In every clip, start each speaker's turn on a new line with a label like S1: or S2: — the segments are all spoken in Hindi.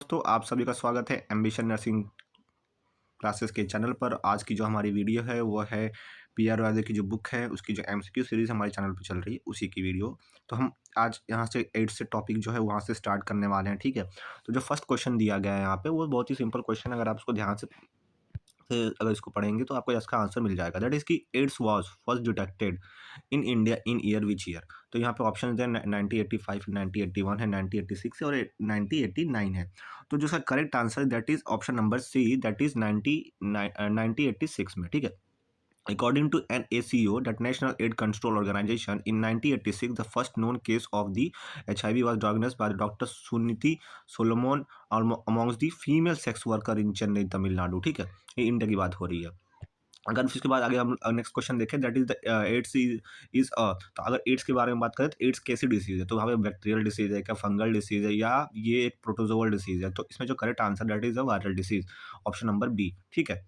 S1: दोस्तों, आप सभी का स्वागत है एम्बिशन नर्सिंग क्लासेस के चैनल पर। आज की जो हमारी वीडियो है वो है पीआर वाले की जो बुक है उसकी जो एमसीक्यू सीरीज हमारे चैनल पर चल रही है उसी की वीडियो। तो हम आज यहाँ से 8 से टॉपिक जो है वहाँ से स्टार्ट करने वाले हैं, ठीक है। तो जो फर्स्ट क्वेश्चन दिया गया है यहाँ पे वो बहुत ही सिंपल क्वेश्चन है। अगर आप उसको ध्यान से अगर इसको पढ़ेंगे तो आपको इसका आंसर मिल जाएगा। दैट इज की AIDS was first detected in India in year which year. तो यहाँ पे ऑप्शन है 1985, 1981 है, 1986 है और 1989 है। तो जो इसका करेक्ट आंसर है that is option number C, that is 1986 में, ठीक है। According to NACO, that National Aid Control Organization, in 1986, the first known case of the HIV was diagnosed by Dr. Suniti Solomon amongst the female sex worker in Chennai, Tamil Nadu, ठीक है। ये इंडिया की बात हो रही है। अगर उसके बाद आगे हम नेक्स्ट क्वेश्चन देखें, that is the AIDS is तो अगर एड्स के बारे में बात करें तो एड्स कैसी डिसीज है, तो वहाँ पे बैक्टीरियल डिसीज है, क्या फंगल डिसीज है, या ये एक प्रोटोजोअल डिसीज है। तो इसमें जो correct answer that is a viral disease, option number B, ठीक है।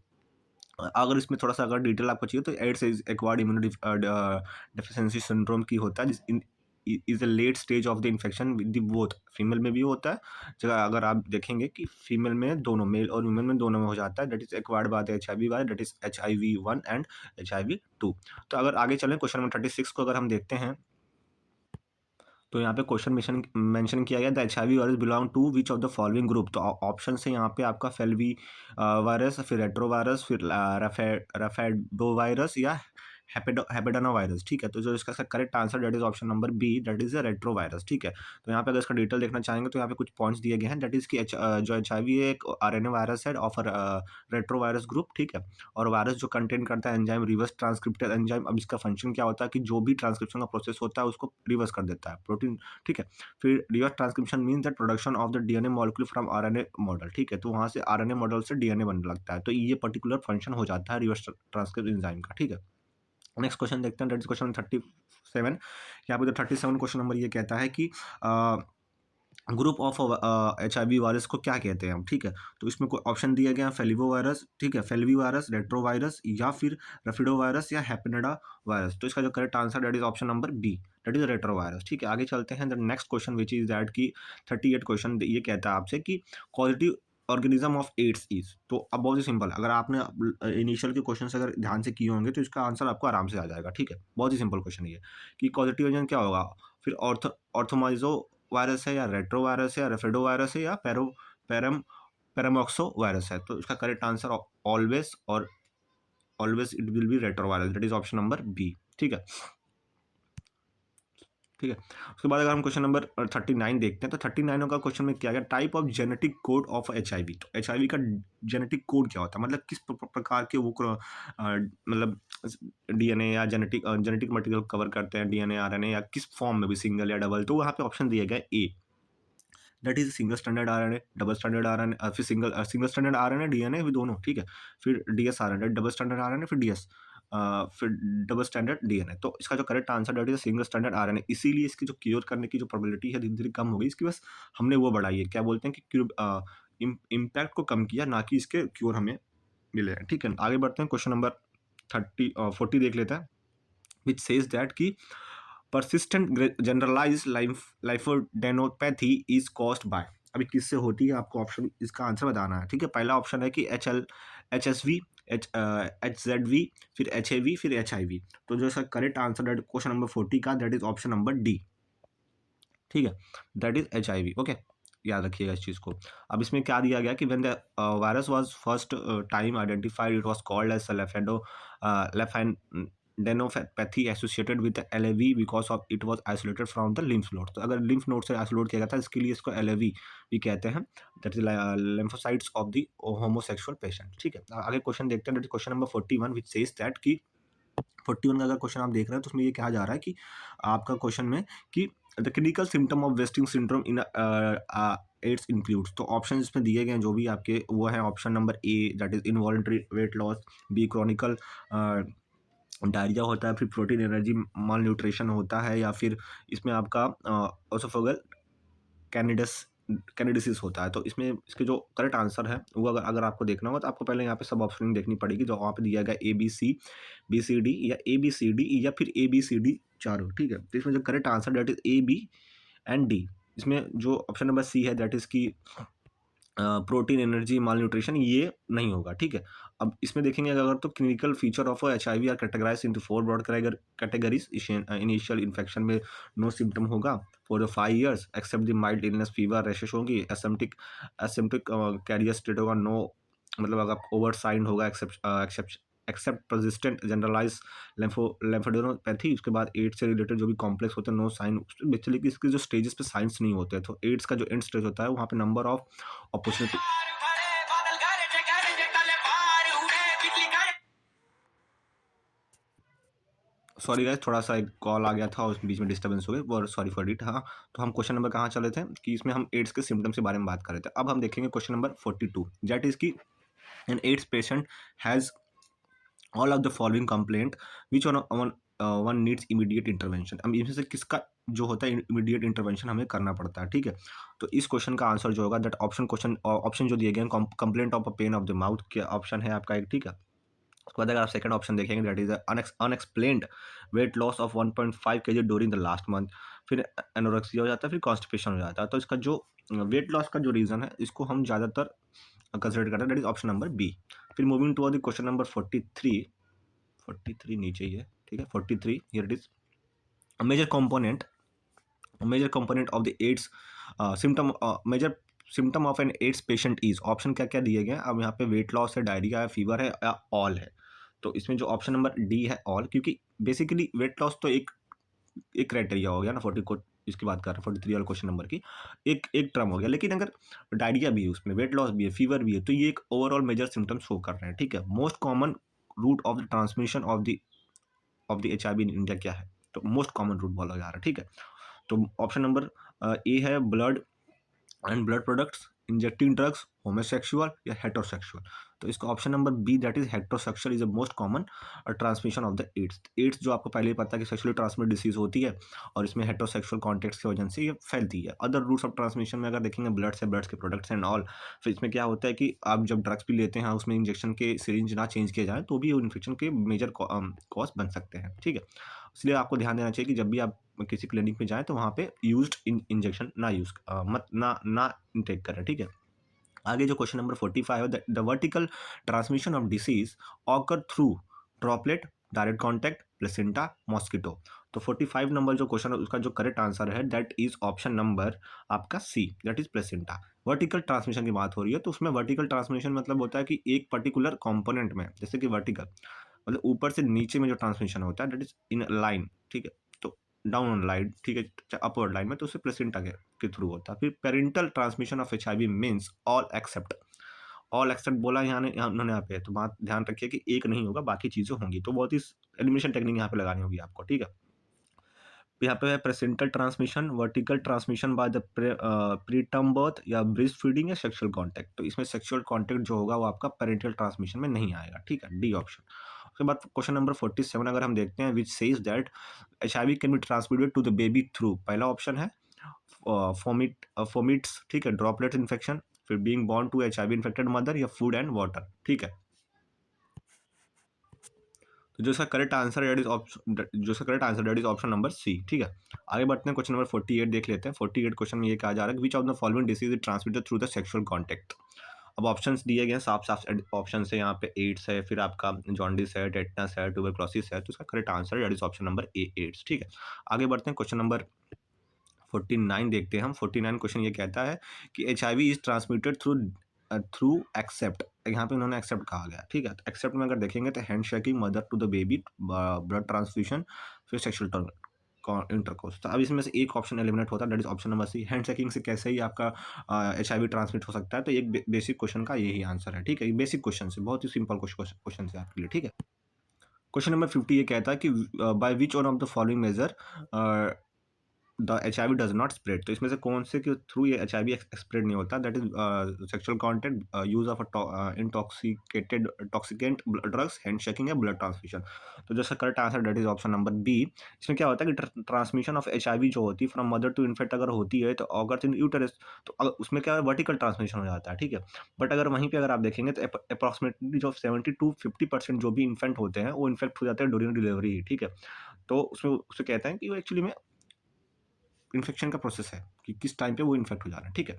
S1: अगर इसमें थोड़ा सा अगर डिटेल आपको चाहिए तो AIDS is acquired immunodeficiency syndrome की होता है, is a late stage of the infection with the both. Female में भी होता है, जगह अगर आप देखेंगे कि फीमेल में दोनों, मेल और वुमेन में दोनों में हो जाता है। That is acquired by the HIV virus, that is HIV-1 and HIV-2। तो अगर आगे चलें क्वेश्चन नंबर 36 को अगर हम देखते हैं तो यहाँ पे क्वेश्चन मेंशन किया गया, the HIV virus belong to which of the following group. तो ऑप्शन से यहाँ पे आपका फेल्वी वायरस, फिर रेट्रो वायरस, फिर रफेडो वायरस या हेपेडानो वायरस, ठीक है। तो जो इसका correct answer that is option number B, that is retrovirus, ठीक है। तो यहाँ पे अगर इसका डिटेल देखना चाहेंगे तो यहाँ पे कुछ पॉइंट्स दिए गए हैं। दैट इज की जो HIV एक RNA वायरस है ऑफ रेट्रो वायरस ग्रुप, ठीक है। और वायरस जो कंटेन करता है एंजाइम रिवर्स ट्रांसक्रिप्टर एंजाइम। अब इसका फंक्शन क्या होता है कि जो भी ट्रांसक्रिप्शन का प्रोसेस होता है उसको रिवर्स कर देता है प्रोटीन, ठीक है। फिर reverse transcription means that production of the DNA molecule from RNA model, ठीक है। तो वहाँ से RNA मॉडल से DNA बनने लगता है, तो ये पर्टिकुलर फंक्शन हो जाता है रिवर्स ट्रांसक्रिप्शन एंजाइम का, ठीक है। नेक्स्ट क्वेश्चन देखते हैं, दैट इज क्वेश्चन 37। यहाँ पे जो 37 क्वेश्चन नंबर ये कहता है कि ग्रुप ऑफ HIV वायरस को क्या कहते हैं हम, ठीक है। तो इसमें कोई ऑप्शन दिया गया फेलिवो वायरस, ठीक है, फेल्वी वायरस, रेट्रो वायरस या फिर रफिडो वायरस या हैपेनेडा वायरस। तो इसका जो correct answer that is option number B, that is retrovirus, ठीक है। आगे चलते हैं, the next question which is that की 38 क्वेश्चन ये कहता है आपसे कि positive organism of AIDS is. तो अब बहुत ही सिंपल, अगर आपने इनिशियल के क्वेश्चन अगर ध्यान से किए होंगे तो इसका आंसर आपको आराम से आ जाएगा, ठीक है। बहुत ही सिंपल क्वेश्चन ये कि पॉजिटिव एजेंट क्या होगा, फिर ऑर्थोमाइजो वायरस है या रेट्रो वायरस है या रेफेडो वायरस है या पैरामॉक्सो वायरस है। तो इसका करेक्ट आंसर ऑलवेज और always it will be retrovirus, that is option number B, ठीक है। ठीक है, उसके बाद अगर हम क्वेश्चन नंबर 39 देखते हैं तो 39 का क्वेश्चन में क्या गया, type of genetic code of HIV। तो HIV का जेनेटिक कोड क्या होता है, मतलब किस प्रकार के वो मतलब DNA या जेनेटिक मटेरियल कवर करते हैं, DNA RNA, या किस फॉर्म में भी, सिंगल या डबल। तो वहाँ पे ऑप्शन दिया गया A, that is single standard RNA, double standard RNA, फिर सिंगल स्टैंडर्ड RNA DNA भी दोनों, ठीक है। फिर DS RNA, double standard RNA, फिर DS, फिर डबल स्टैंडर्ड DNA। तो इसका जो correct answer that is single standard RNA। इसीलिए इसकी जो क्योर करने की जो प्रोबेबिलिटी है धीरे धीरे कम हो गई इसकी, बस हमने वो बढ़ाई है, क्या बोलते हैं कि इम्पैक्ट को कम किया, ना कि इसके क्योर हमें मिले हैं, ठीक है। आगे बढ़ते हैं, क्वेश्चन नंबर 40 देख लेते हैं, विच सेज दैट की persistent generalized lymphadenopathy is caused by। अभी किससे होती है, आपको ऑप्शन इसका आंसर बताना है, ठीक है। पहला ऑप्शन है कि HSV, HZV, फिर HAV, फिर HIV। तो जो इसका करेक्ट आंसर क्वेश्चन नंबर 40 का that is option number D, ठीक है, दैट इज HIV, ओके। याद रखिएगा इस चीज़ को। अब इसमें क्या दिया गया कि when the virus was first time identified it was called as lymphadenopathy associated with LAV because of it was isolated from the lymph node. तो अगर लिम्फ नोड से आइसोलेट किया गया था इसके लिए इसको LAV भी कहते हैं, that is lymphocytes of the homosexual patient, ठीक है। आगे क्वेश्चन देखते हैं, question number 41 which says that की 41 का अगर क्वेश्चन आप देख रहे हैं तो उसमें ये कहा जा रहा है कि आपका क्वेश्चन में कि the clinical symptom of wasting syndrome in AIDS includes. तो ऑप्शन इसमें दिए गए हैं जो भी आपके वो है, option number A that is involuntary weight loss, B chronical diarrhoea होता है, फिर प्रोटीन एनर्जी माल न्यूट्रिशन होता है, या फिर इसमें आपका ओसोफेगल कैनिडिसिस होता है। तो इसमें इसके जो करेक्ट आंसर है वो अगर आपको देखना होगा तो आपको पहले यहाँ पे सब ऑप्शन देखनी पड़ेगी, जो वहाँ पे दिया गया ABC, BCD या ABCD या फिर ABCD चारों, ठीक है। तो इसमें जो correct answer that is AB and D। इसमें जो ऑप्शन नंबर सी है दैट इज की प्रोटीन, एनर्जी, मालन्यूट्रिशन ये नहीं होगा, ठीक है। अब इसमें देखेंगे अगर तो clinical feature of HIV are categorised into 4 broad categories. Initial infection में नो सिम्पटम होगा for 5 years except the mild illness, fever, rashes होंगी, एसिम्प्टोटिक कैरियर स्टेट होगा, नो मतलब अगर ओवर साइन होगा, एक्सेप्ट परसिस्टेंट जनरलाइज लिम्फोडेनोपैथी। उसके बाद एड्स से रिलेटेड जो भी कॉम्प्लेक्स होते हैं नो साइन, बेसिकली इसके जो स्टेजेस पे साइंस नहीं होते हैं। तो एड्स का जो एंड स्टेज होता है वहाँ पे number of opportunity, sorry guys थोड़ा सा एक कॉल आ गया था और उस बीच में डिस्टर्बेंस हो गई, और सॉरी फॉर इट। हाँ, तो हम क्वेश्चन नंबर कहाँ चले थे कि इसमें हम एड्स के सिम्टम्स के बारे में बात कर रहे थे। अब हम देखेंगे क्वेश्चन नंबर 42, दैट इज की an AIDS patient has all of the following complaint which one needs immediate intervention. अब इसमें से किसका जो होता है इमीडिएट इंटरवेंशन हमें करना पड़ता है, ठीक है। तो इस क्वेश्चन का आंसर जो होगा दैट ऑप्शन जो दिए गए हैं, complaint of a pain of the mouth के ऑप्शन है आपका एक, ठीक है। उसके बाद अगर आप सेकंड ऑप्शन देखेंगे that is unexplained weight loss of 1.5 kg during the last month, फिर एनोरेक्सिया हो जाता है, फिर कॉन्स्टिपेशन हो जाता है। तो इसका जो वेट लॉस का जो रीजन है इसको हम ज़्यादातर कंसिडर करते हैं, that is option number B. फिर moving to the question number 43 नीचे ही है, ठीक है। 43 here it is major component of the AIDS symptom, major symptom of an AIDS patient is, option क्या क्या दिए गए हैं। अब यहाँ पे वेट लॉस है, डायरिया है, फीवर है या ऑल है। तो इसमें जो ऑप्शन नंबर डी है ऑल, क्योंकि बेसिकली वेट लॉस तो एक एक क्राइटेरिया हो गया ना, 40 को इसकी बात कर रहे हैं 43 वाले क्वेश्चन नंबर की, एक एक टर्म हो गया। लेकिन अगर डायरिया भी है उसमें, वेट लॉस भी है, फीवर भी है, तो ये एक ओवरऑल मेजर सिम्टम्स शो कर रहे हैं, ठीक है। Most common route of the transmission of the HIV in India क्या है, तो मोस्ट कॉमन रूट बोला जा रहा है, ठीक है। तो ऑप्शन नंबर ए है blood and blood products, injecting drugs, homosexual या हेटरोसेक्सुअल। तो इसका option number B that is heterosexual is the most common transmission of the AIDS. AIDS जो आपको पहले ही पता है कि सेक्सुअली ट्रांसमिट डिसीज होती है और इसमें हेटरोसेक्सुअल कॉन्टेक्ट की वजह से ये फैलती है। अदर रूट्स ऑफ ट्रांसमिशन में अगर देखेंगे ब्लड से, ब्लड के प्रोडक्ट्स एंड ऑल, फिर इसमें क्या होता है कि आप जब ड्रग्स भी लेते हैं उसमें इंजेक्शन के सिरिंज ना चेंज किए जाए तो भी इन्फेक्शन के मेजर कॉज बन सकते हैं, ठीक है। इसलिए आपको ध्यान देना चाहिए कि जब भी आप किसी क्लिनिक में जाएँ तो वहाँ पे यूज्ड इंजेक्शन ना यूज़ मत ना ना इनटेक करें, ठीक है। आगे जो क्वेश्चन नंबर 45 है, the vertical transmission of disease occur through droplet, direct contact, placenta, mosquito. तो 45 नंबर जो क्वेश्चन है उसका जो करेक्ट आंसर है दैट इज ऑप्शन नंबर आपका C, that is placenta. Vertical transmission की बात हो रही है तो उसमें वर्टिकल ट्रांसमिशन मतलब होता है कि एक पर्टिकुलर कंपोनेंट में, जैसे कि वर्टिकल मतलब ऊपर से नीचे में जो ट्रांसमिशन होता है दैट इज इन लाइन, ठीक है। तो डाउन लाइन, ठीक है, अपवर्ड लाइन में, तो उससे प्लेसेंटा के थ्रू होता है। फिर parental transmission of HIV means all except बोला उन्होंने यहाँ पे, तो बात ध्यान रखिए कि एक नहीं होगा, बाकी चीजें होंगी। तो बहुत ही एलिमिनेशन टेक्निक यहाँ पे लगानी होगी आपको, ठीक है। यहाँ पे है placental transmission, vertical transmission by the preterm birth या ब्रेस्ट फीडिंग या सेक्सुअल कांटेक्ट। तो इसमें सेक्सुअल कांटेक्ट जो होगा वो आपका पेरेंटल ट्रांसमिशन में नहीं आएगा, ठीक है, डी ऑप्शन। उसके बाद क्वेश्चन नंबर 47 अगर हम देखते हैं, which says that HIV can be transmitted to the baby through, पहला ऑप्शन है फोमिट्स, ठीक है, ड्रॉपलेट इन्फेक्शन, फिर being born to HIV infected mother या फूड एंड वाटर, ठीक है। तो जो इसका correct answer that is option number C, ठीक है। आगे बढ़ते हैं, क्वेश्चन नंबर 48 देख लेते हैं। 48 क्वेश्चन में ये कहा जा रहा है which of the following disease is transmitted through the sexual contact. अब ऑप्शंस दिए गए हैं, साफ साफ ऑप्शन है यहाँ पे, एड्स है, फिर आपका जॉन्डिस है, टेटनस है, ट्यूबरक्लोसिस है। तो इसका correct answer that is option number A, AIDS, ठीक है। आगे बढ़ते हैं, क्वेश्चन नंबर 49 देखते हैं हम। 49 क्वेश्चन ये कहता है कि HIV is transmitted through except, यहाँ पे उन्होंने एक्सेप्ट कहा गया, ठीक है। तो एक्सेप्ट में अगर देखेंगे तो hand shaking, mother to the baby, blood transfusion, फिर सेक्सुअल इंटरकोर्स। तो अब इसमें से एक ऑप्शन एलिमिनेट होता है, that is option number C. Hand shaking से कैसे ही आपका एचआईवी ट्रांसमिट हो सकता है, तो एक बेसिक क्वेश्चन का यही आंसर है, ठीक है। बेसिक क्वेश्चन से, बहुत ही सिंपल क्वेश्चन है आपके लिए, ठीक है। क्वेश्चन नंबर 50 ये कहता है कि bye which one of the following major the HIV does not spread. तो इसमें से कौन से के थ्रू ये एचआईवी स्प्रेड नहीं होता, that is sexual contact, use of intoxicated toxicant drugs, hand shaking या ब्लड ट्रांसफ्यूजन। तो जो correct answer that is option number B. इसमें क्या होता है कि ट्रांसमिशन ऑफ एचआईवी जो होती है फ्रॉम मदर टू इन्फेक्ट अगर होती है तो ऑगर्स इन यूटेरस, तो उसमें क्या है, वर्टिकल ट्रांसमिशन हो जाता है, ठीक है। बट अगर वहीं पे अगर आप देखेंगे तो अप्रॉक्सीमेटली जो 70 to 50% जो भी इन्फेक्ट होते हैं वो इन्फेक्ट हो जाते हैं ड्यूरिंग डिलीवरी, ठीक है। तो उसमें उसे कहते हैं कि वो एक्चुअली में इन्फेक्शन का प्रोसेस है कि किस टाइम पे वो इन्फेक्ट हो जा रहा है, ठीक है।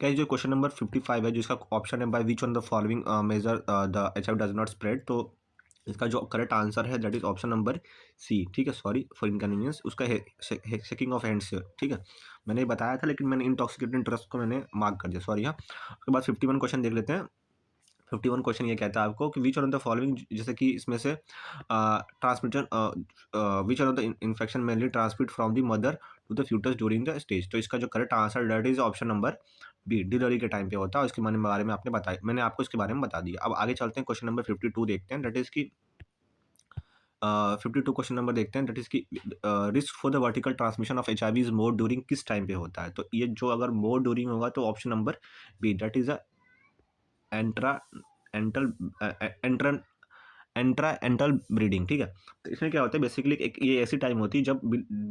S1: क्या जो क्वेश्चन नंबर 55 है जिसका ऑप्शन है by which one the following major the HIV does not spread, तो इसका जो करेक्ट आंसर है that is option number C. ठीक है, सॉरी फॉर इनकन्वीनियंस, उसका शेकिंग ऑफ हैंड्स, ठीक है, मैंने बताया था लेकिन मैंने इंटॉक्सिकेटेड ड्रग्स को मैंने मार्क कर दिया, सॉरी। हाँ, उसके बाद 51 क्वेश्चन देख लेते हैं। 51 क्वेश्चन ये कहता है आपको कि which one of the following, जैसे कि इसमें से transmission which one of the infection mainly transmit from the mother to the foetus during the stage, तो इसका जो correct answer that is option number B, delivery के टाइम पे होता है। उसके बारे में आपने बताया, मैंने आपको इसके बारे में बता दिया। अब आगे चलते हैं, क्वेश्चन नंबर 52 देखते हैं, दैट इज की 52 क्वेश्चन नंबर देखते हैं, दैट इज की risk for the vertical transmission of HIV is more during किस टाइम पे होता है, तो ये जो अगर मोर ड्यूरिंग होगा तो option number B, that is a intranatal intra intranatal breeding. ठीक है, तो इसमें क्या होता है बेसिकली, एक ये ऐसी टाइम होती है जब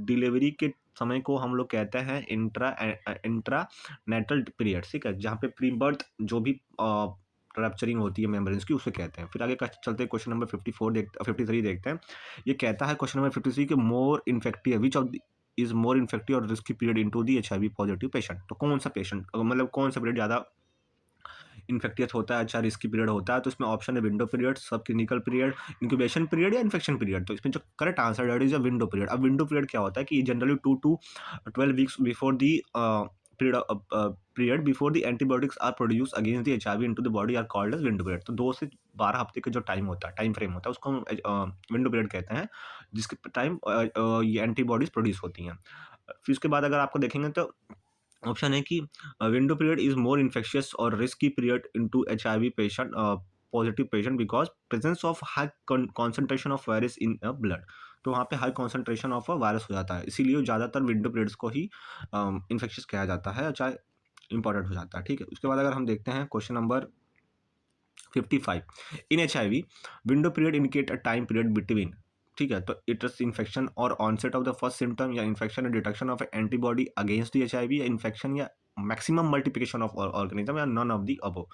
S1: डिलीवरी के समय को हम लोग कहते हैं इंट्रा नेटल पीरियड, ठीक है, जहाँ पे प्री बर्थ जो भी रैप्चरिंग होती है मेम्ब्रेन्स की, उसे कहते हैं। फिर आगे चलते हैं, क्वेश्चन नंबर 53 देखते हैं। ये कहता है क्वेश्चन नंबर 53 कि more infective which of is more infective और risky period into the HIV positive patient, तो कौन सा पेशेंट, मतलब कौन सा पीरियड ज़्यादा इन्फेक्टियस होता है, अच्छा रिस्की पीरियड होता है, तो इसमें ऑप्शन है window period, subclinical period, incubation period या इन्फेक्शन पीरियड, तो इसमें जो correct answer that is a window period. अब विंडो पीरियड क्या होता है कि generally 2 to 12 weeks before the period before the antibiotics are produce against the HIV into the body are called as window period, तो 2 से 12 हफ्ते का जो टाइम होता है, टाइम फ्रेम होता है, उसको हम विंडो पीरियड कहते हैं, जिसके टाइम ये एंटीबॉडीज प्रोड्यूस होती हैं। फिर उसके बाद अगर आपको देखेंगे तो ऑप्शन है कि window period is more infectious और risky period into HIV patient positive patient because presence of high concentration of virus in blood, तो वहाँ पे हाई कॉन्सेंट्रेशन ऑफ वायरस हो जाता है, इसीलिए ज़्यादातर विंडो पीरियड्स को ही इन्फेक्शियस कहा जाता है, चाहे इंपॉर्टेंट हो जाता है। ठीक है, उसके बाद अगर हम देखते हैं question number 55 in HIV window period indicate a time period between, ठीक है, तो इट इज इन्फेक्शन और onset of the first symptom, या infection and detection of antibody against the HIV, या इन्फेक्शन या मैक्सिमम मल्टीप्लिकेशन ऑफ ऑर्गेनिज्म, या नन ऑफ द अबव,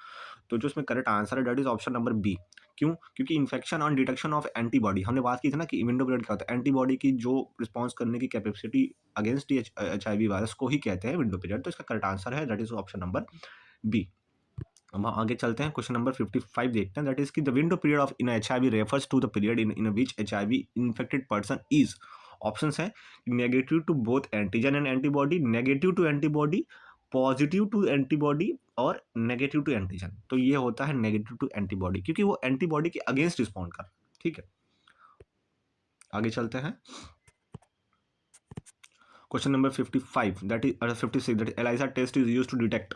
S1: तो जो इसमें करेक्ट आंसर है that is option number B. क्यों? क्योंकि इन्फेक्शन और डिटेक्शन ऑफ एंटीबॉडी, हमने बात की थी ना कि विंडो पीरियड क्या होता है, एंटीबॉडी की जो रिस्पॉन्स करने की कैपेसिटी अगेंस्ट एचआईवी वायरस को ही कहते हैं विंडो पीरियड, तो इसका करेक्ट आंसर है that is option number B. हम आगे चलते हैं, क्वेश्चन नंबर 55 देखते हैं, दैट इज कि the window period of in HIV refers to the period in which HIV infected person is, options हैं negative to both antigen and antibody, negative to antibody, positive to antibody और नेगेटिव टू एंटीजन, तो ये होता है नेगेटिव टू एंटीबॉडी क्योंकि वो एंटीबॉडी के अगेंस्ट रिस्पॉन्ड कर, ठीक है। आगे चलते हैं, question number 55 that is 56 that ELISA test is used to detect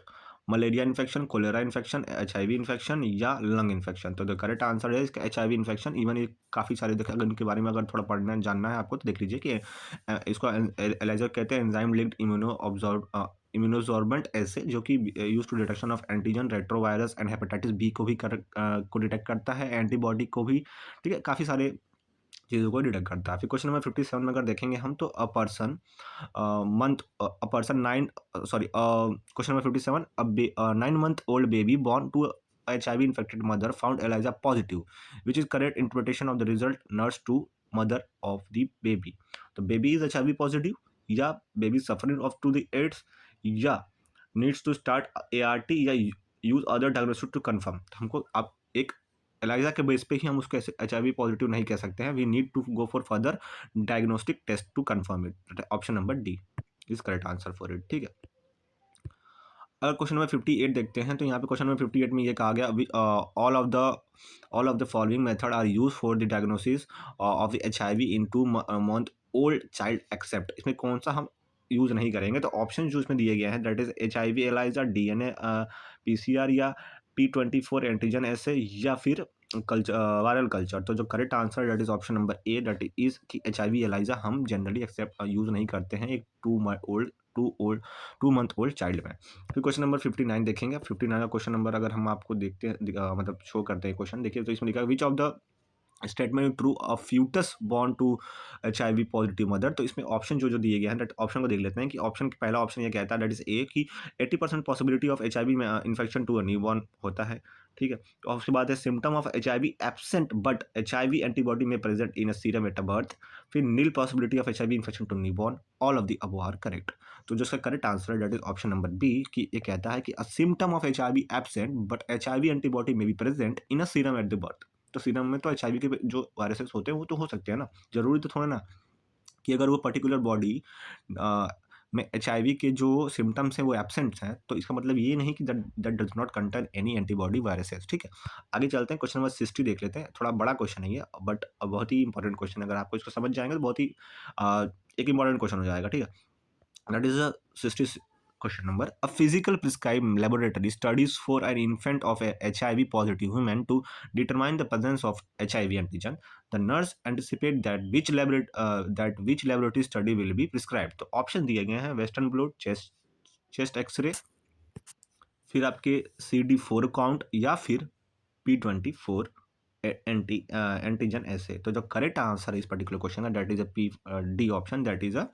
S1: malaria infection, cholera infection, HIV infection या लंग इन्फेक्शन, तो द करेक्ट आंसर है इसका एचआईवी इन्फेक्शन। इवन ये काफ़ी सारे अगर इनके बारे में अगर थोड़ा पढ़ना जानना है आपको तो देख लीजिए कि इसको ELISA कहते हैं एंजाइम लिंक्ड इम्यूनोसॉर्बेंट ऐसे, जो कि use to detection of antigen, retrovirus and hepatitis B को भी को डिटेक्ट करता है, एंटीबॉडी को भी, ठीक है, काफ़ी सारे चीज़ों को डिटेक्ट करता है। फिर क्वेश्चन नंबर 57 में अगर देखेंगे हम तो a person month a person 9 sorry question number 57 a 9-month old baby born to a HIV infected mother found ELISA positive, which is correct interpretation of the result nurse to mother of the baby, तो baby is HIV positive या baby suffering of to the AIDS या needs to start ART या use other diagnostic to confirm, तो हमको अब एक एलाइजा के बेस पे ही हम उसको ऐसे HIV पॉजिटिव नहीं कह सकते हैं, we need to go for further diagnostic test to confirm it, option number D is correct answer for it. ठीक है, अगर क्वेश्चन नंबर 58 देखते हैं तो यहाँ पे क्वेश्चन नंबर 58 में ये कहा गया all of the following method are use for the diagnosis of the HIV in 2 month old child except, इसमें कौन सा हम यूज़ नहीं करेंगे, तो ऑप्शन जो इसमें दिए गए हैं that is HIV ELISA, DNA PCR या P24 एंटीजन ऐसे या फिर कल्चर वायरल कल्चर, तो जो correct answer that is option number A that is कि HIV ELISA हम जनरली एक्सेप्ट यूज़ नहीं करते हैं एक 2 मंथ ओल्ड चाइल्ड में। फिर क्वेश्चन नंबर 59 देखेंगे, 59 का क्वेश्चन नंबर अगर हम आपको देखते हैं मतलब शो करते हैं क्वेश्चन, देखिए तो इसमें लिखा है which of the statement true a foetus born to HIV positive mother. तो इसमें ऑप्शन जो जो दिए गए हैं, दैट ऑप्शन को देख लेते हैं कि ऑप्शन पहला ऑप्शन ये कहता है दैट इज ए कि 80% पॉसिबिलिटी ऑफ HIV में इन्फेक्शन टू अ न्यूबॉर्न होता है। ठीक है, और उसके बाद है symptom of HIV absent but HIV antibody में present in a serum at a birth. फिर nil possibility of HIV infection to newborn. All of the above are correct. तो जो इसका करेक्ट आंसर है that is option number B कि ये कहता है कि a symptom of HIV absent but HIV antibody में be present in a serum at the birth. तो सीरम में तो एचआईवी के जो वायरसेस होते हैं वो तो हो सकते हैं ना, ज़रूरी तो थोड़ा ना कि अगर वो पर्टिकुलर बॉडी में एचआईवी के जो सिम्टम्स हैं वो एब्सेंट हैं, तो इसका मतलब ये नहीं कि that that does not contain any antibody viruses. ठीक है, आगे चलते हैं, क्वेश्चन नंबर 60 देख लेते हैं। थोड़ा बड़ा क्वेश्चन है ये, बट बहुत ही इंपॉर्टेंट क्वेश्चन है। अगर आपको इसको समझ जाएंगे तो बहुत ही एक इंपॉर्टेंट क्वेश्चन हो जाएगा। ठीक है, that is a 60 question number. A physical prescribed laboratory studies for an infant of a HIV positive human to determine the presence of HIV antigen. The nurse anticipate that which laboratory study will be prescribed. तो ऑप्शन दिए गए हैं वेस्टर्न ब्लॉट, चेस्ट एक्सरे, फिर आपके CD4 काउंट या फिर P24 एंटीजन ऐसे। तो जो करेक्ट आंसर है इस पर्टिकुलर क्वेश्चन का that is a P D option, that is a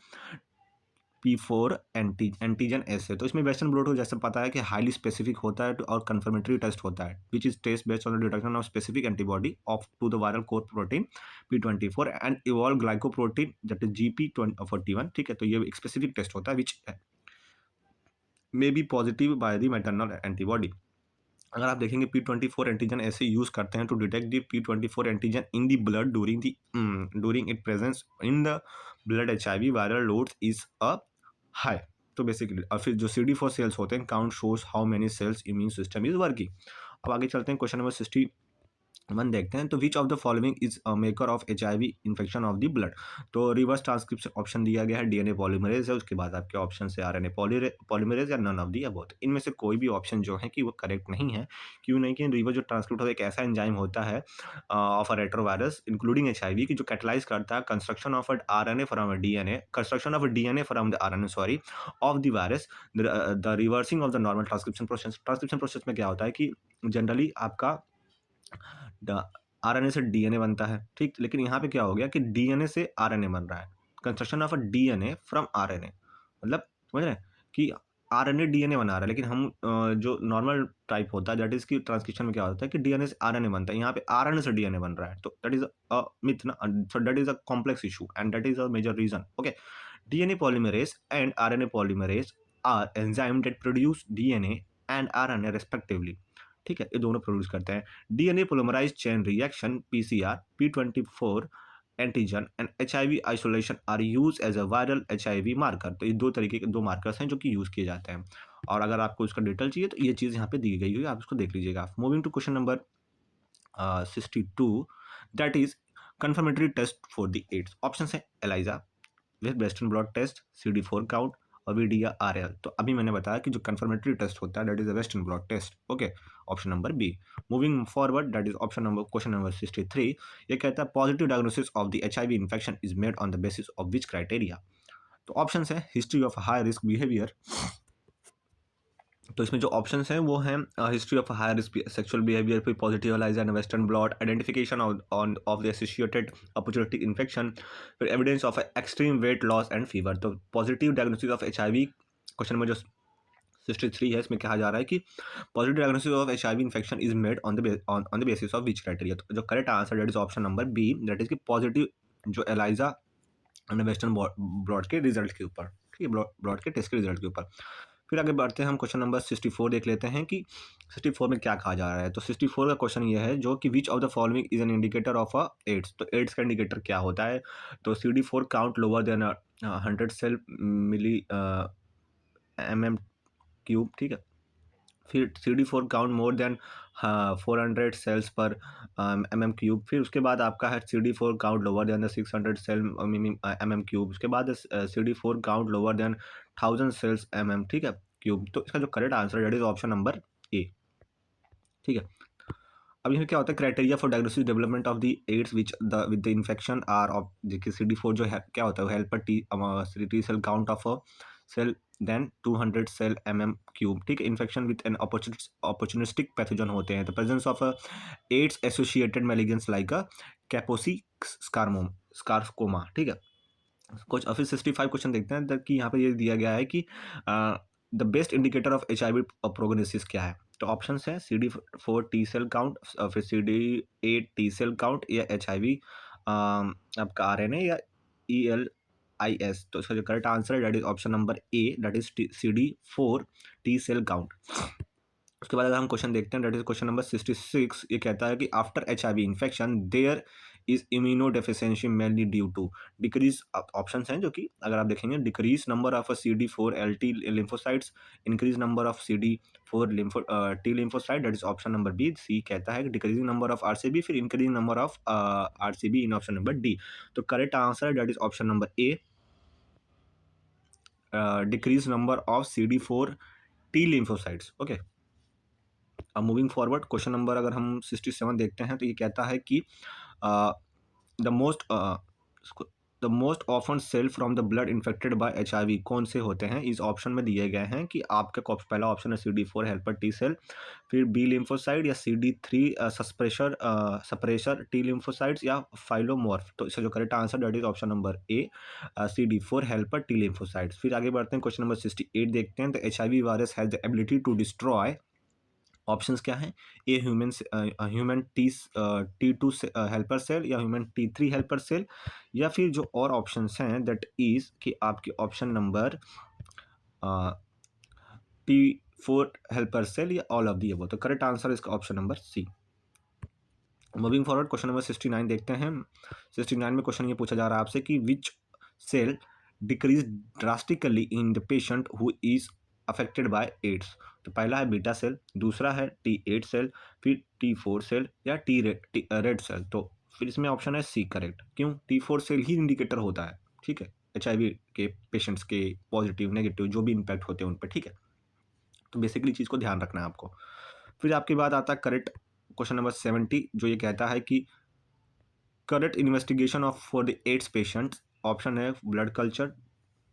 S1: P4 antigen ऐसे। तो इसमें वेस्टर्न ब्लॉट को जैसे पता है कि हाईली स्पेसिफिक होता है और कंफर्मेटरी टेस्ट होता है which is test based on the detection of specific antibody of to the viral core protein P24 and evolve glycoprotein that is GP41। ठीक है, तो ये एक स्पेसिफिक टेस्ट होता है which may be positive by the maternal antibody. अगर आप देखेंगे P24 एंटीजन ऐसे यूज करते हैं to detect the P24 antigen in the blood during it presence in the blood HIV viral load is a high. तो बेसिकली और फिर जो CD4 सेल्स होते हैं count shows how many cells immune system is working. अब आगे चलते हैं, क्वेश्चन नंबर 61 देखते हैं। तो विच of the following is maker of HIV infection of the blood. तो रिवर्स ट्रांसक्रिप्शन ऑप्शन दिया गया है, DNA पॉलीमरेज है, उसके बाद आपके ऑप्शन से RNA पॉलीमरेज या नन ऑफ दी अबोथ। इनमें से कोई भी ऑप्शन जो है कि वो करेक्ट नहीं है। क्यों नहीं? कि रिवर्स जो ट्रांसक्रिप्ट होता है एक ऐसा एंजाइम होता है of a retrovirus including HIV की जो कैटलाइज करता है construction of RNA from a DNA, construction of DNA from the RNA sorry of the virus, the reversing of the normal transcription process. Transcription process में क्या होता है कि जनरली आपका RNA से DNA बनता है, ठीक, लेकिन यहाँ पे क्या हो गया कि DNA से RNA बन रहा है, construction of a DNA from RNA। मतलब समझ रहे हैं कि RNA DNA बना रहा है, लेकिन हम जो नॉर्मल टाइप होता है दैट इज की ट्रांसक्रिप्शन में क्या होता है कि DNA से RNA बनता है, यहाँ पे RNA से DNA बन रहा है। तो दैट इज अ मिथ ना, so that is a complex issue and that is a major reason. Okay, DNA polymerase and RNA polymerase are enzyme that produce DNA and RNA respectively। ठीक है, ये दोनों प्रोड्यूस करते हैं। DNA polymerase chain reaction PCR, P24 antigen and HIV isolation are use as a viral HIV marker. तो ये दो तरीके के दो मार्कर्स हैं जो कि यूज किए जाते हैं। और अगर आपको इसका डिटेल चाहिए तो ये चीज़ यहाँ पे दी गई हुई है, आप इसको देख लीजिएगा। Moving to question number 62, that is confirmatory test for the AIDS. Option है ELISA, with western blot test, CD4 count और VDRL। तो अभी मैंने बताया कि जो कंफर्मेटरी टेस्ट होता है that is a western blot test. Okay, option number B. Moving forward, that is option number question number 63। ये कहता है positive diagnosis of the HIV infection is made on the basis of which criteria. तो ऑप्शन है history of high risk behaviour. तो इसमें जो ऑप्शंस हैं वो हैं history of higher sexual behaviour, फिर positive ELISA and western blot, identification of the associated opportunity infection, फिर evidence of extreme weight loss and fever. तो positive diagnosis of HIV question में जो 63 है इसमें कहा जा रहा है कि positive diagnosis of HIV infection is made on the basis of which criteria. तो जो correct answer that is option number B, that is कि पॉजिटिव जो एलाइजा एंड वेस्टर्न ब्लॉट के रिजल्ट के ऊपर, ठीक है, ब्लॉट के टेस्ट के रिजल्ट के ऊपर। फिर आगे बढ़ते हैं, हम क्वेश्चन नंबर 64 देख लेते हैं कि 64 में क्या कहा जा रहा है। तो 64 का क्वेश्चन ये है जो कि which of the following is an indicator of a AIDS. तो एड्स का इंडिकेटर क्या होता है? तो CD4 count lower than 100 cell milli mm cube, ठीक है, फिर CD4 count more than 400 cells per mm cube, फिर उसके बाद आपका है CD4 count lower than 600 cell mm cube, उसके बाद CD4 count lower than 1000 cells mm, ठीक है, क्यूब। तो इसका जो करेक्ट आंसर है that is option number A. ठीक है, अब इसमें क्या होता है criteria for diagnosis development of the AIDS which the with the infection are of देखिए CD4 जो है क्या होता है help T cell count of cell than 200 cell mm cube, ठीक है। Infection with an opportunistic pathogen होते हैं, the presence of AIDS associated malignance like a Kaposi sarcoma, ठीक है। कुछ फिर 65 क्वेश्चन देखते हैं कि यहाँ पे ये दिया गया है कि the best indicator of HIV prognosis क्या है। तो ऑप्शन है CD4 टी सेल काउंट, फिर CD8 टी सेल काउंट, या HIV आपका RNA, या ELIS। तो इसका जो करेक्ट आंसर है that is option number A, that is CD4 T cell count. उसके बाद अगर हम क्वेश्चन देखते हैं दैट इज क्वेश्चन नंबर 66, ये कहता है कि after HIV infection there is immunodeficiency mainly due to decrease, options हैं जो कि अगर आप देखेंगे, decrease number of CD4 LT lymphocytes, increase number of CD4 T lymphocyte, that is option number B. C कहता है कि डिक्रीजिंग नंबर ऑफ RCB, फिर increasing number of RCB in option number D. तो correct answer that is option number A, decrease number of CD4 T lymphocytes. Okay, अब मूविंग फॉरवर्ड क्वेश्चन नंबर अगर हम 67 देखते हैं तो ये कहता है कि the most often cell from the blood infected by HIV कौन से होते हैं। इस ऑप्शन में दिए गए हैं कि आपके पहला ऑप्शन है CD4 हेल्पर टी सेल, फिर बी लिम्फोसाइड, या CD3 सप्रेशर टी लिम्फोसाइड्स, या फाइलोमॉर्फ। तो इसका जो correct answer that is option number A, CD4 helper T lymphocytes. फिर आगे बढ़ते हैं क्वेश्चन नंबर 68 देखते हैं। तो HIV virus has the ability to destroy, options क्या हैं, A human T2 helper cell, या ह्यूमन T3 हेल्पर सेल, या फिर जो और ऑप्शंस हैं दैट इज कि आपके option number T4 helper cell, या ऑल ऑफ दी अबव। तो करेक्ट आंसर इसका option number C. Moving forward question number 69 देखते हैं। 69 में क्वेश्चन ये पूछा जा रहा है आपसे कि which cell decrease drastically in the patient who is affected by AIDS. तो पहला है बीटा सेल, दूसरा है T8 सेल, फिर T4 सेल, या रेड सेल। तो फिर इसमें ऑप्शन है सी करेक्ट। क्यों? T4 सेल ही इंडिकेटर होता है, ठीक है, HIV के पेशेंट्स के पॉजिटिव नेगेटिव जो भी इम्पैक्ट होते हैं उन पर, ठीक है। तो बेसिकली चीज़ को ध्यान रखना है आपको। फिर आपके बाद आता है करेक्ट क्वेश्चन नंबर 70, जो ये कहता है कि correct investigation of for the AIDS patient. Option है blood culture,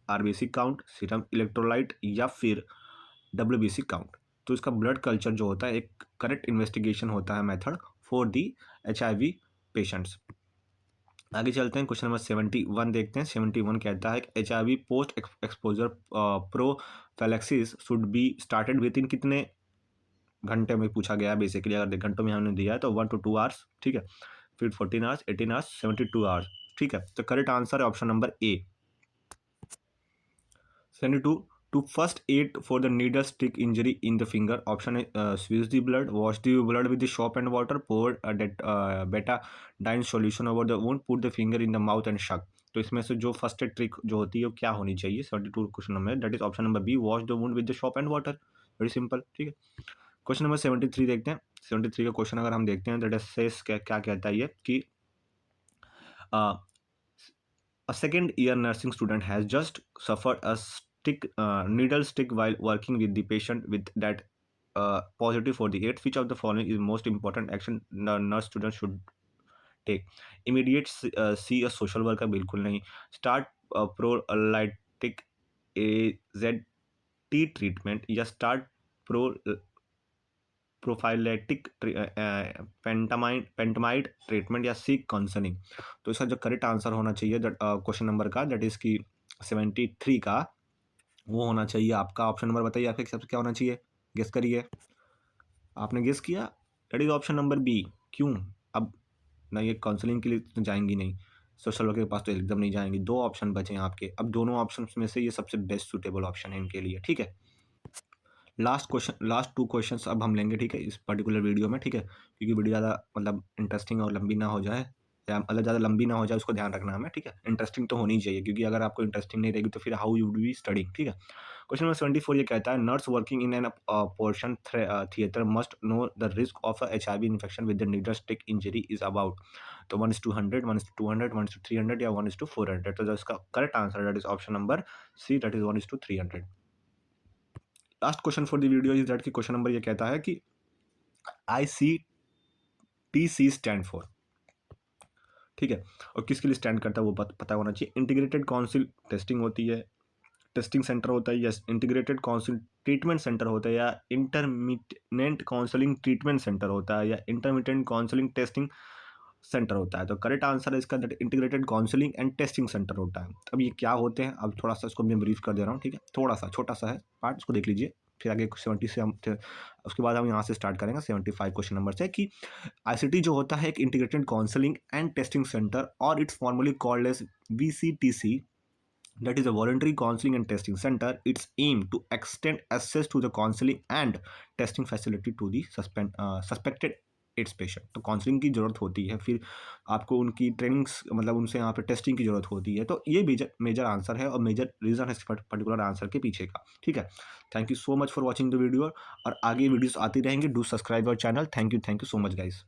S1: RBC count, serum electrolyte, या फिर WBC काउंट। तो इसका ब्लड कल्चर जो होता है एक करेक्ट इन्वेस्टिगेशन होता है method for the HIV patients. आगे चलते हैं क्वेश्चन नंबर 71 देखते हैं। 71 कहता है कि HIV post exposure prophylaxis should be started with in कितने घंटे में पूछा गया है। बेसिकली अगर घंटों में हमने दिया है तो 1 to 2 आवर्स, ठीक है, फिर 14 आवर्स, 18 आवर्स, 72 आवर्स, ठीक है। तो करेक्ट आंसर है option number A, 72 to first aid for the needle stick injury in the finger. Option है squeeze the blood, wash the blood with the soap and water, pour betadine solution over the wound, put the finger in the mouth and suck. तो इसमें से जो फर्स्ट एड ट्रिक जो होती है वो क्या होनी चाहिए 72 question number, that is option number B, wash the wound with the soap and water. Very simple, ठीक है। क्वेश्चन नंबर 73 देखते हैं। 73 का क्वेश्चन अगर हम देखते हैं दैट इज सेस क्या कहता है ये कि a second year nursing student has just suffered a needle stick while working with the patient with that positive for the AIDS. Which of the following is most important action the nurse student should take? Immediate see a social worker, बिल्कुल नहीं। Start prolytic AZT treatment, या start pro प्रोफाइलेटिक पेंटामाइड ट्रीटमेंट, या सीक काउंसलिंग। तो इसका जो करेक्ट आंसर होना चाहिए क्वेश्चन नंबर का दैट इज की 73 का, वो होना चाहिए आपका ऑप्शन नंबर, बताइए आपके हिसाब से क्या होना चाहिए, गेस करिए। आपने गेस किया, that is option number B. क्यों? अब ना ये काउंसलिंग के लिए तो जाएंगी नहीं, सोशल वर्कर के पास तो एकदम नहीं जाएंगी। दो ऑप्शन बचे हैं आपके, अब दोनों ऑप्शन में से ये सबसे बेस्ट सूटेबल ऑप्शन है इनके लिए, ठीक है। लास्ट 2 क्वेश्चंस अब हम लेंगे, ठीक है, इस पर्टिकुलर वीडियो में, ठीक है, क्योंकि वीडियो ज़्यादा मतलब इंटरेस्टिंग और लंबी ना हो जाए, या मतलब ज़्यादा लंबी ना हो जाए, उसको ध्यान रखना हमें, ठीक है। इंटरेस्टिंग तो होनी चाहिए, क्योंकि अगर आपको इंटरेस्टिंग नहीं रहेगी तो फिर how you would be studying, ठीक है। क्वेश्चन नंबर 74 ये कहता है nurse working in an operation theatre must know the risk of HIV infection with the needle stick injury is about. तो 1:100, 1:200, 1:300, या 1:400। तो इसका correct answer that is option number C, that is 1:300। Last question for the video is that की क्वेश्चन नंबर ये कहता है कि ICTC स्टैंड फॉर, ठीक है, और किसके लिए स्टैंड करता है वो पता होना चाहिए। इंटीग्रेटेड काउंसिल टेस्टिंग होती है, टेस्टिंग सेंटर होता है, या इंटीग्रेटेड काउंसलिंग ट्रीटमेंट सेंटर होता है, या इंटरमीडिएट काउंसलिंग ट्रीटमेंट सेंटर होता है, या इंटरमीडिएट काउंसलिंग टेस्टिंग सेंटर होता है। तो करेक्ट आंसर है इसका that integrated counselling and testing centre होता है। अब ये क्या होते हैं, अब थोड़ा सा इसको मैं ब्रीफ कर दे रहा हूँ, ठीक है, थोड़ा सा छोटा सा है पार्ट, इसको देख लीजिए, फिर आगे 70 से हम उसके बाद हम यहाँ से स्टार्ट करेंगे 75 क्वेश्चन नंबर से, कि आईसीटी जो होता है एक integrated counselling and testing centre, और it's formally called as VCTC, that is a voluntary counseling and testing center. Its aim to extend access to the counseling and testing facility to the suspected ads patient. तो काउंसलिंग की ज़रूरत होती है, फिर आपको उनकी ट्रेनिंग्स मतलब उनसे यहाँ पे टेस्टिंग की ज़रूरत होती है। तो ये मेजर मेजर आंसर है और मेजर रीज़न है इस पर्टिकुलर आंसर के पीछे का, ठीक है। Thank you so much for watching the video, और आगे वीडियोस आती रहेंगी। Do subscribe our channel. Thank you so much guys.